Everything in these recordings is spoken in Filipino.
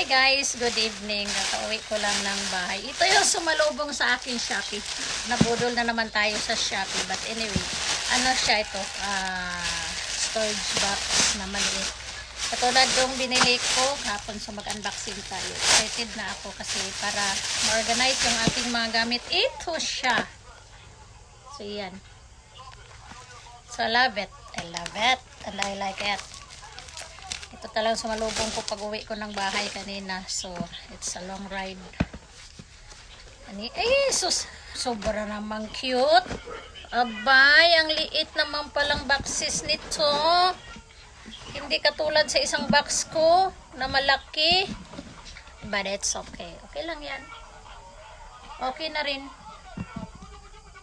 Hi guys, good evening. Kakauwi ko lang ng bahay. Ito yung sumalubong sa akin Shopee. Nabudol na naman tayo sa Shopee. But anyway, ano siya ito? Storage box na maliit. Katulad yung binili ko hapon, so mag-unboxing tayo. Excited na ako kasi para ma-organize yung ating mga gamit. Ito siya. So yan. So I love it. I love it. And I like it. Ito talagang sumalubong ko pag uwi ko ng bahay kanina. So, it's a long ride. Ay, sobra namang cute. Abay, ang liit naman palang boxes nito. Hindi katulad sa isang box ko na malaki. But it's okay. Okay lang yan. Okay na rin.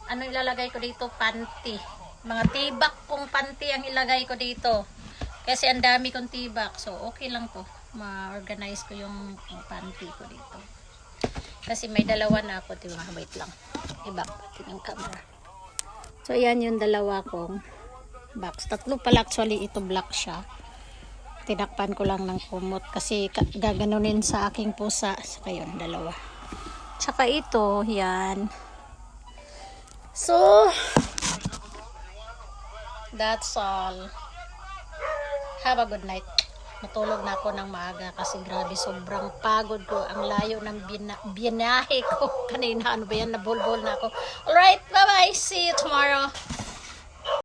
Ano ilalagay ko dito? Panty. Mga tibak kong panty ang ilagay ko dito. Kasi ang dami kong tibak. So, okay lang to. Ma-organize ko yung panty ko dito. Kasi may dalawa na ako. Diba? Wait lang. I-back natin ang camera. So, ayan yung dalawa kong box. Tatlo pala actually. Ito black siya. Tinakpan ko lang ng kumot. Kasi gaganunin sa aking pusa. Saka yun, dalawa. Tsaka ito, yan. So, that's all. Have a good night. Matulog na ako ng maaga kasi grabe sobrang pagod ko. Ang layo ng binahe ko kanina. Ano ba yan? Nabulbol na ako. Alright, bye bye. See you tomorrow.